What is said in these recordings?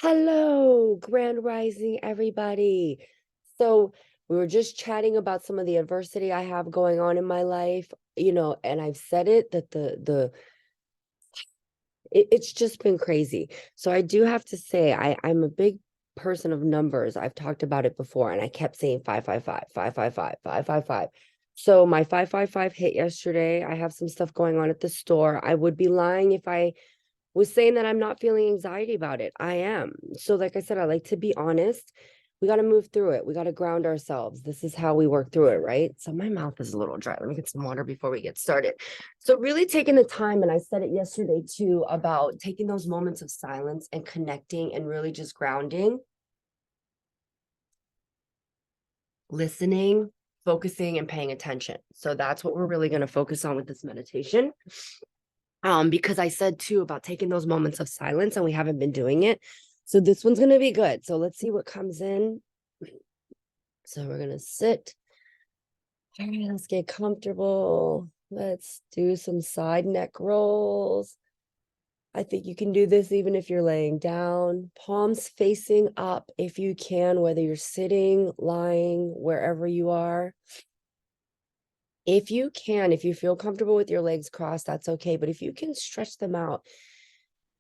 Hello, Grand Rising, everybody. So we were just chatting about some of the adversity I have going on in my life, and I've said it that it's just been crazy. So I do have to say I'm a big person of numbers. I've talked about it before, and I kept saying 555, 555, 555. So my 555 hit yesterday. I have some stuff going on at the store. I would be lying if I was saying that I'm not feeling anxiety about it. I am. So, like I said, I like to be honest. We got to move through it. We got to ground ourselves. This is how we work through it, right? So, my mouth is a little dry. Let me get some water before we get started. So, really taking the time, and I said it yesterday too, about taking those moments of silence and connecting and really just grounding, listening, focusing, and paying attention. So, that's what we're really going to focus on with this meditation. Because I said too about taking those moments of silence and we haven't been doing it. So this one's going to be good. So let's see what comes in. So we're going to sit. All right, let's get comfortable. Let's do some side neck rolls. I think you can do this even if you're laying down. Palms facing up if you can, whether you're sitting, lying, wherever you are. If you can, if you feel comfortable with your legs crossed, that's okay. But if you can stretch them out,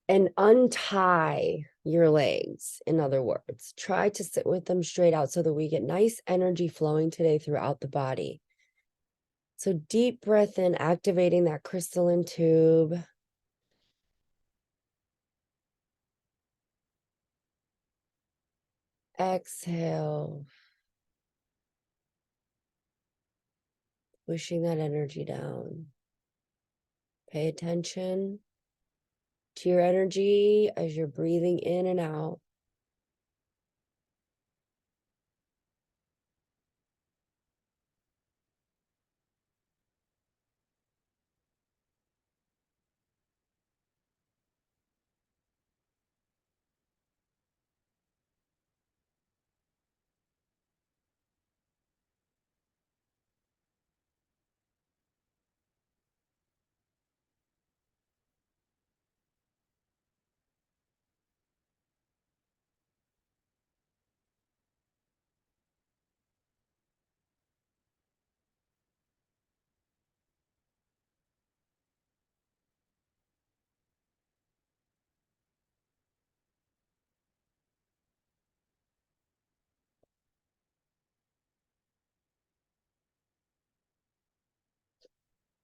and untie your legs. In other words, try to sit with them straight out so that we get nice energy flowing today throughout the body. So deep breath in, activating that crystalline tube. Exhale, pushing that energy down. Pay attention to your energy as you're breathing in and out.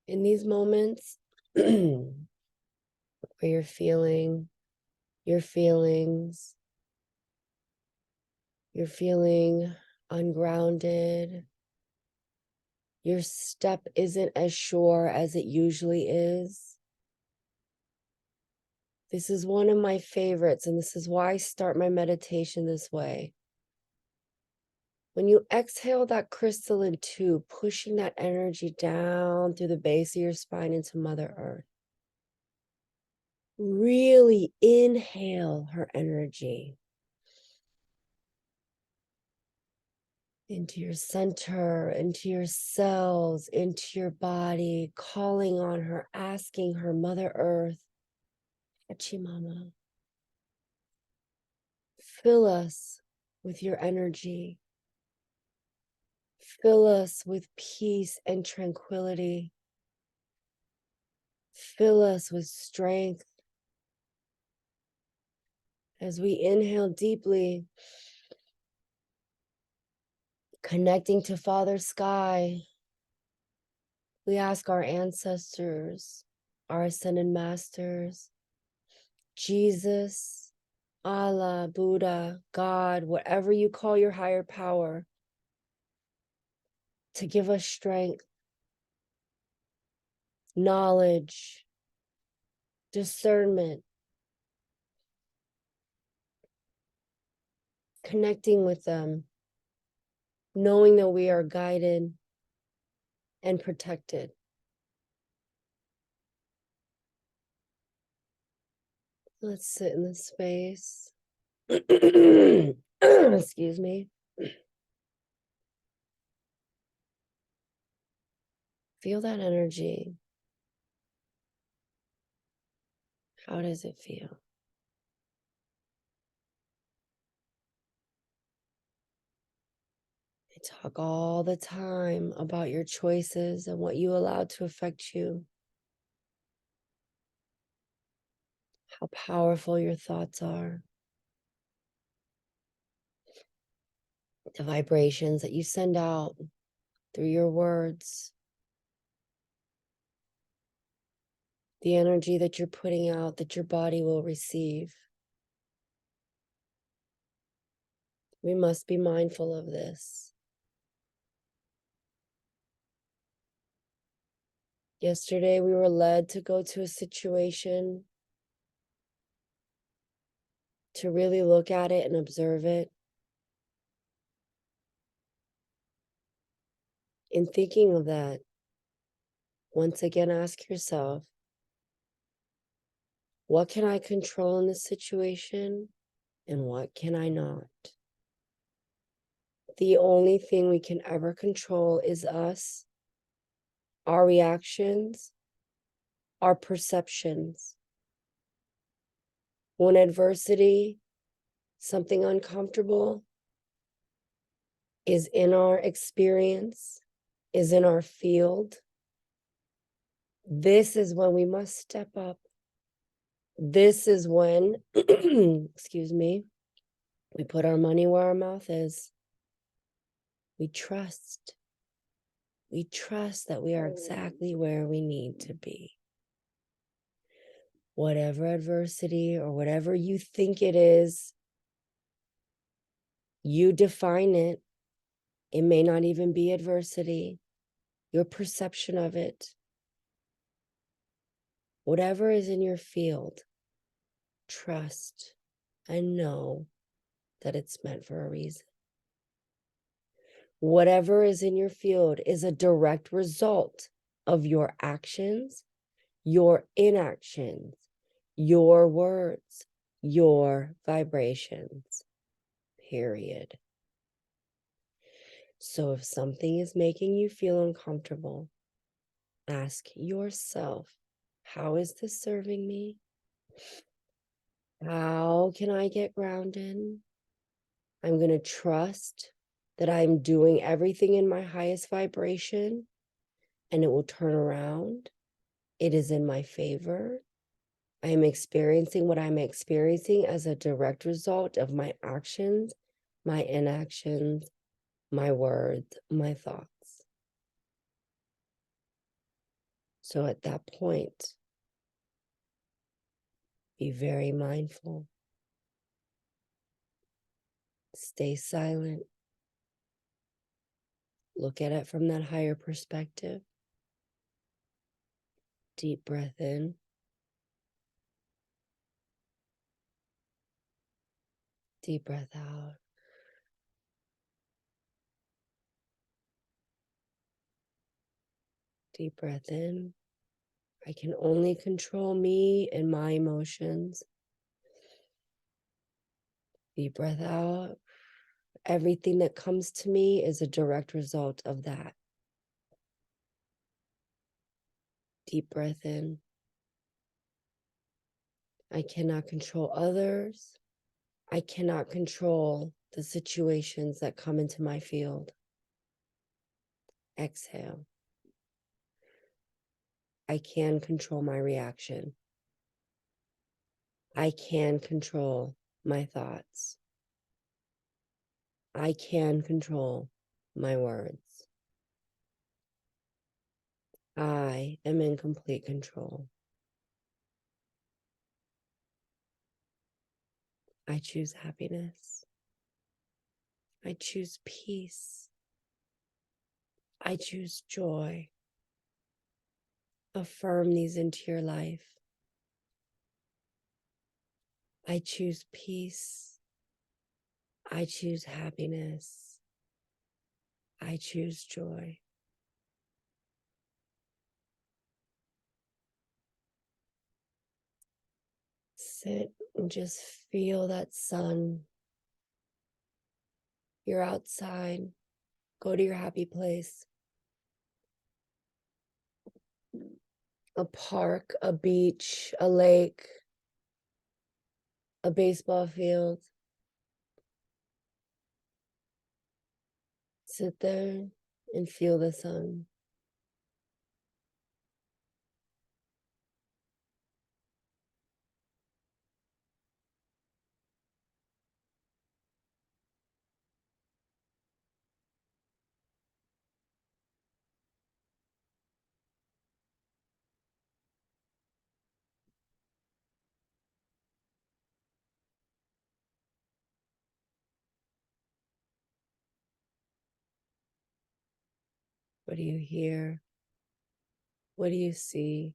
In these moments where you're feeling your feelings, you're feeling ungrounded, your step isn't as sure as it usually is. This is one of my favorites, and this is why I start my meditation this way. When you exhale that crystalline tube, pushing that energy down through the base of your spine into Mother Earth, really inhale her energy into your center, into your cells, into your body, calling on her, asking her, Mother Earth, Pachamama, fill us with your energy. Fill us with peace and tranquility. Fill us with strength. As we inhale deeply, connecting to Father Sky, we ask our ancestors, our ascended masters, Jesus, Allah, Buddha, God, whatever you call your higher power, to give us strength, knowledge, discernment, connecting with them, knowing that we are guided and protected. Let's sit in this space. Excuse me. Feel that energy. How does it feel? talk all the time about your choices and what you allow to affect you, how powerful your thoughts are, the vibrations that you send out through your words, the energy that you're putting out that your body will receive. We must be mindful of this. Yesterday, we were led to go to a situation to really look at it and observe it. In thinking of that, once again, ask yourself, what can I control in this situation and what can I not? The only thing we can ever control is us, our reactions, our perceptions. When adversity, something uncomfortable, is in our experience, is in our field, this is when we must step up. This is when, excuse me, we put our money where our mouth is. We trust. We trust that we are exactly where we need to be. Whatever adversity or whatever you think it is, you define it. It may not even be adversity, your perception of it. Whatever is in your field, trust and know that it's meant for a reason. Whatever is in your field is a direct result of your actions, your inactions, your words, your vibrations, period. So if something is making you feel uncomfortable, ask yourself, how is this serving me? How can I get grounded? I'm going to trust that I'm doing everything in my highest vibration and it will turn around. It is in my favor. I am experiencing what I'm experiencing as a direct result of my actions, my inactions, my words, my thoughts. So at that point, be very mindful. Stay silent. Look at it from that higher perspective. Deep breath in. Deep breath out. Deep breath in. I can only control me and my emotions. Deep breath out. Everything that comes to me is a direct result of that. Deep breath in. I cannot control others. I cannot control the situations that come into my field. Exhale. I can control my reaction. I can control my thoughts. I can control my words. I am in complete control. I choose happiness. I choose peace. I choose joy. Affirm these into your life. I choose peace. I choose happiness. I choose joy. Sit and just feel that sun. You're outside. Go to your happy place. A park, a beach, a lake, a baseball field. sit there and feel the sun. What do you hear? What do you see?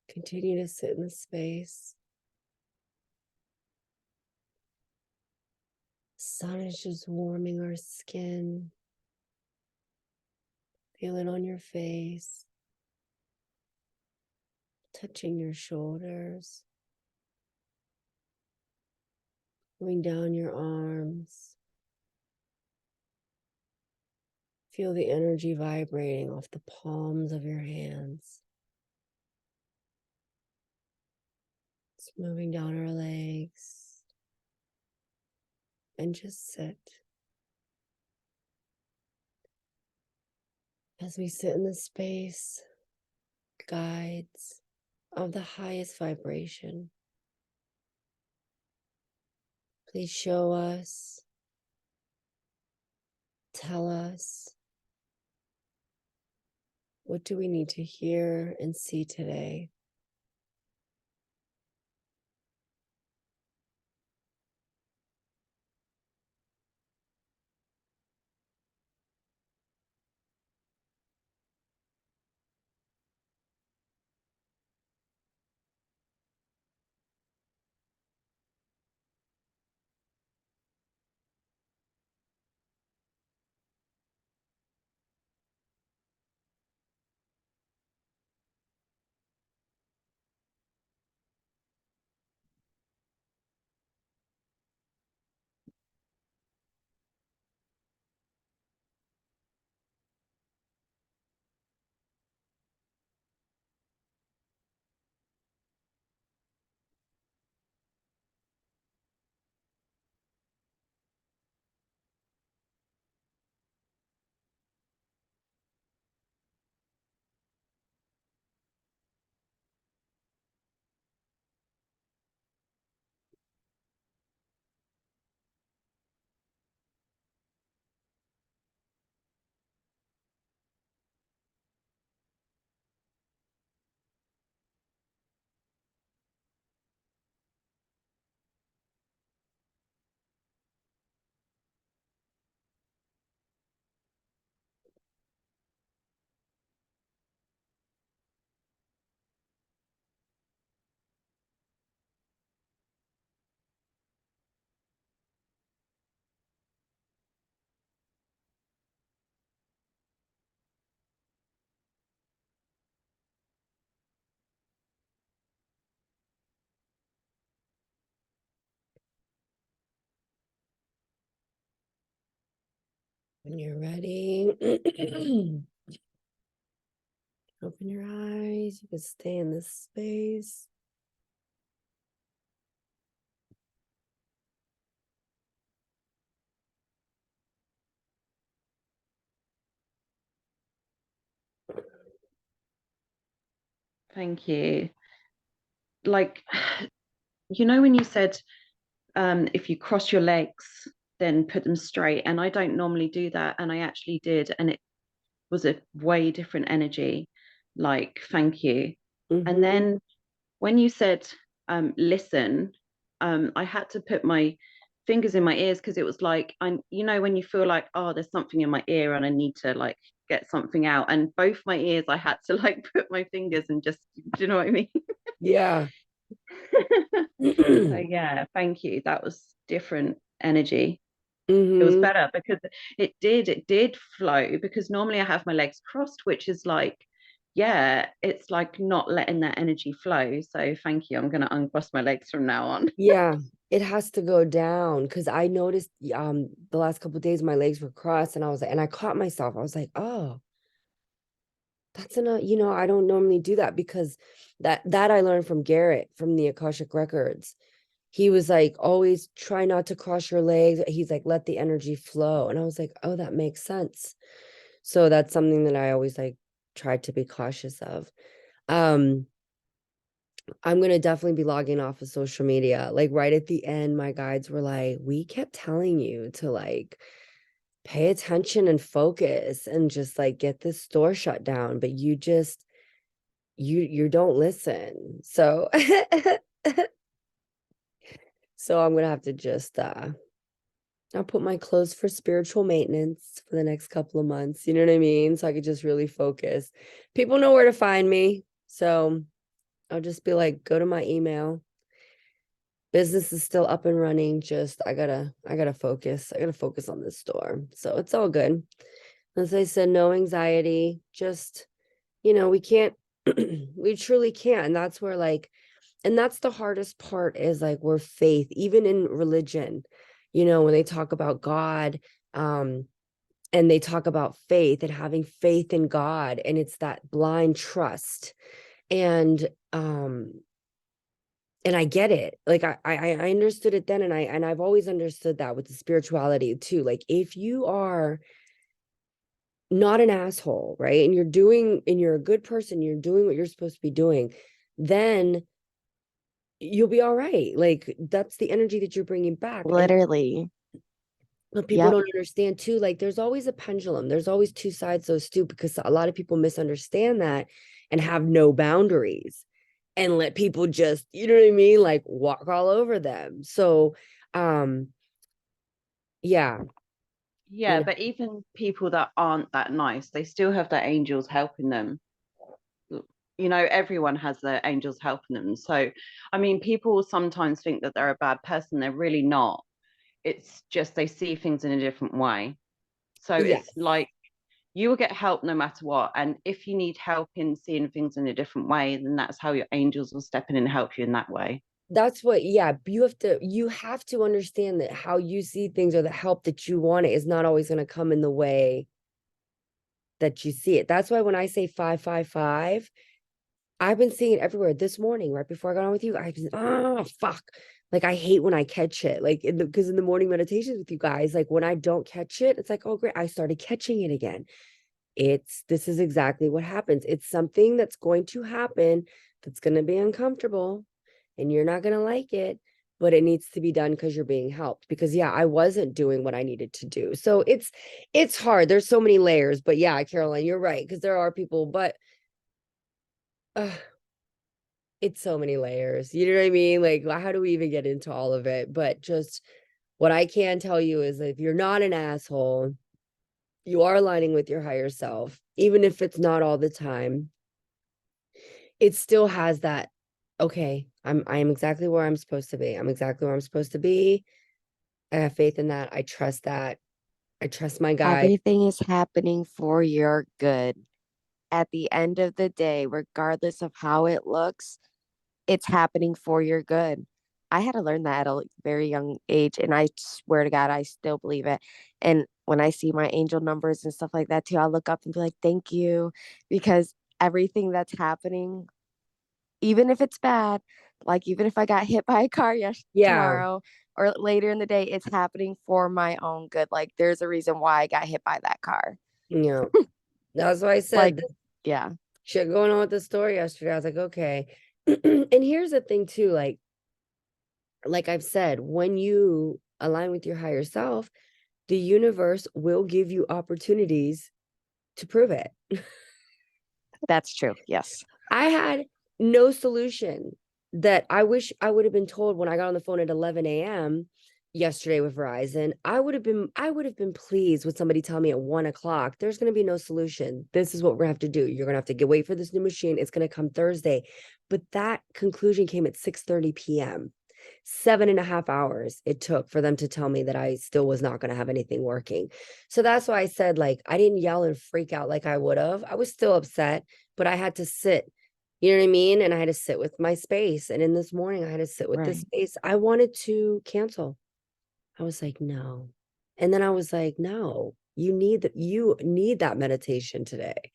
Continue to sit in the space. Sun is just warming our skin. Feel it on your face, touching your shoulders, going down your arms. Feel the energy vibrating off the palms of your hands. It's moving down our legs. And just sit. As we sit in the space, guides of the highest vibration, please show us, tell us, what do we need to hear and see today? When you're ready, open your eyes. You can stay in this space. Thank you. Like, when you said if you cross your legs, then put them straight. And I don't normally do that. And I actually did. And it was a way different energy. Like, thank you. And Mm-hmm. then when you said listen, I had to put my fingers in my ears because it was like, when you feel like, oh, there's something in my ear and I need to like get something out. And both my ears, I had to like put my fingers and just, do you know what I mean? Yeah. So yeah, thank you. That was different energy. It was Mm-hmm. better because it did flow because normally I have my legs crossed, which is like, yeah, it's like not letting that energy flow. So thank you. I'm gonna uncross my legs from now on. Yeah, it has to go down because I noticed the last couple of days my legs were crossed and I was like, and I caught myself. I was like, oh, that's enough. I don't normally do that because that I learned from Garrett from the Akashic Records. he was like, always try not to cross your legs. He's like, let the energy flow. And I was like, oh, that makes sense. So that's something that I always like try to be cautious of. Um, I'm gonna definitely be logging off of social media. Like right at the end, my guides were like, we kept telling you to like pay attention and focus and just like get this store shut down, but you just you don't listen. So so I'm gonna have to just I'll put my clothes for spiritual maintenance for the next couple of months. You know what I mean? So I could just really focus. People know where to find me. So I'll just be like, go to my email. Business is still up and running. Just I gotta focus. I gotta focus on this store. So it's all good. As I said, no anxiety. Just, we can't, we truly can't. And that's where like, and that's the hardest part is like we're faith, even in religion, when they talk about God, um, and they talk about faith and having faith in God, and it's that blind trust. And and I get it. Like I understood it then, and I've always understood that with the spirituality too. Like if you are not an asshole, right? And you're a good person, you're doing what you're supposed to be doing, then you'll be all right. Like that's the energy that you're bringing back. And Literally. what people Yep. don't understand too, like there's always a pendulum. There's always two sides to a stool, because a lot of people misunderstand that and have no boundaries and let people just, you know what I mean? Like walk all over them. So, um, yeah, you Yeah, know, but even people that aren't that nice, they still have their angels helping them. Everyone has their angels helping them. So, I mean, people sometimes think that they're a bad person. They're really not. It's just they see things in a different way. So yes. it's like you will get help no matter what. And if you need help in seeing things in a different way, then that's how your angels will step in and help you in that way. That's what, yeah, you have to understand that how you see things or the help that you want it is not always going to come in the way that you see it. That's why when I say 555, I've been seeing it everywhere. This morning, right before I got on with you, I just, oh fuck. Like I hate when I catch it. Like because in the morning meditations with you guys, like when I don't catch it, it's like, oh great, I started catching it again. This is exactly what happens. It's something that's going to happen that's going to be uncomfortable and you're not going to like it, but it needs to be done because you're being helped. Because yeah, I wasn't doing what I needed to do. So it's hard. There's so many layers, but yeah, Caroline, you're right. Because there are people, but uh, it's so many layers. You know what I mean? Like, how do we even get into all of it? But just what I can tell you is that if you're not an asshole, you are aligning with your higher self, even if it's not all the time. It still has that, okay, I am exactly where I'm supposed to be. I'm exactly where I'm supposed to be. I have faith in that. I trust that. I trust my guide. Everything is happening for your good. At the end of the day, regardless of how it looks, it's happening for your good. I had to learn that at a very young age, and I swear to God, I still believe it. And when I see my angel numbers and stuff like that too, I'll look up and be like, thank you, because everything that's happening, even if it's bad, like even if I got hit by a car Yeah. tomorrow or later in the day, it's happening for my own good. Like there's a reason why I got hit by that car. Yeah. That's why I said Like, the yeah, shit going on with the story yesterday. I was like, okay. And here's the thing too, like I've said, when you align with your higher self, the universe will give you opportunities to prove it. that's true. Yes. I had no solution that I wish I would have been told when I got on the phone at 11 a.m. yesterday with Verizon. I would have been pleased with somebody telling me at 1 o'clock, there's going to be no solution. This is what we're going to have to do. You're going to have to wait for this new machine. It's going to come Thursday. But that conclusion came at 6:30 p.m. 7.5 hours it took for them to tell me that I still was not going to have anything working. So that's why I said, like, I didn't yell and freak out like I would have. I was still upset, but I had to sit, you know what I mean? And I had to sit with my space. And in this morning, I had to sit with this Right. space. I wanted to cancel. I was like, no. And then I was like, no, you need that meditation today.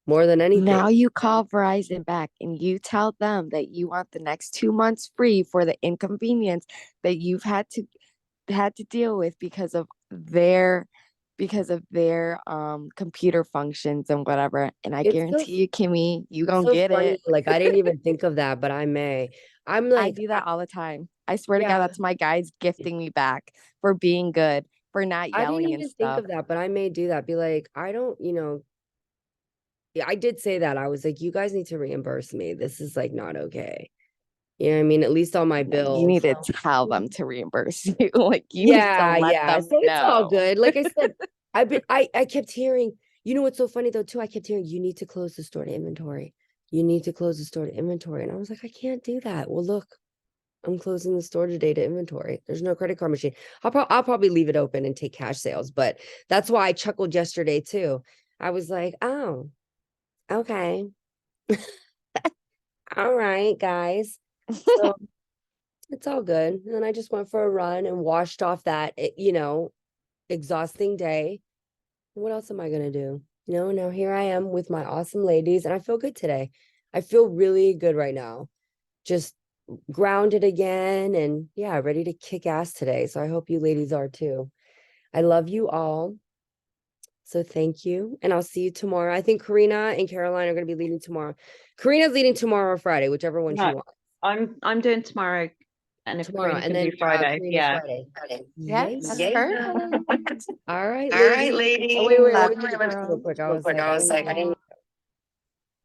more than anything. Now you call Verizon back and you tell them that you want the next 2 months free for the inconvenience that you've had to deal with because of their computer functions and whatever. And I It's so, guarantee you, Kimmy, you gonna so get funny. it. Like I didn't even think of that, but I may. I'm I like, do that all the time. I swear to God, yeah, that's my guys gifting me back for being good, for not I didn't yelling and even think stuff. of that, but I may do that. Be like, I don't, yeah, I did say that. I was like, you guys need to reimburse me. This is like not okay. You know what I mean? At least on my No, you bills. need to tell them to reimburse you. Like you need to Yeah, let yeah. them So it's all know. good. Like I said, I kept hearing, you know what's so funny though, too? I kept hearing you need to close the store to inventory. You need to close the store to inventory. And I was like, I can't do that. Well, look, I'm closing the store today to inventory. There's no credit card machine. I'll probably leave it open and take cash sales, but that's why I chuckled yesterday too. I was like, oh, okay. All right, guys. So it's all good. And then I just went for a run and washed off that, exhausting day. What else am I gonna do? Now here I am with my awesome ladies, and I feel good today. I feel really good right now. Just grounded again, and yeah, ready to kick ass today. So I hope you ladies are too. I love you all. So thank you. And I'll see you tomorrow. I think Karina and Caroline are gonna be leading tomorrow. Karina's leading tomorrow or Friday, whichever one she No, wants. I'm doing tomorrow, and if Tomorrow, Karina and can then do Friday, Karina's yeah. Friday. Yeah, that's Yay. perfect. All right, All right, ladies. ladies. Oh, wait, Love let me you, just real girls. quick. I Real was quick, like, I I was like, I didn't.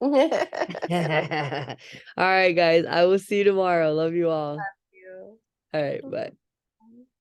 Love All right, guys. I will see you tomorrow. Love you all. you. All right, bye.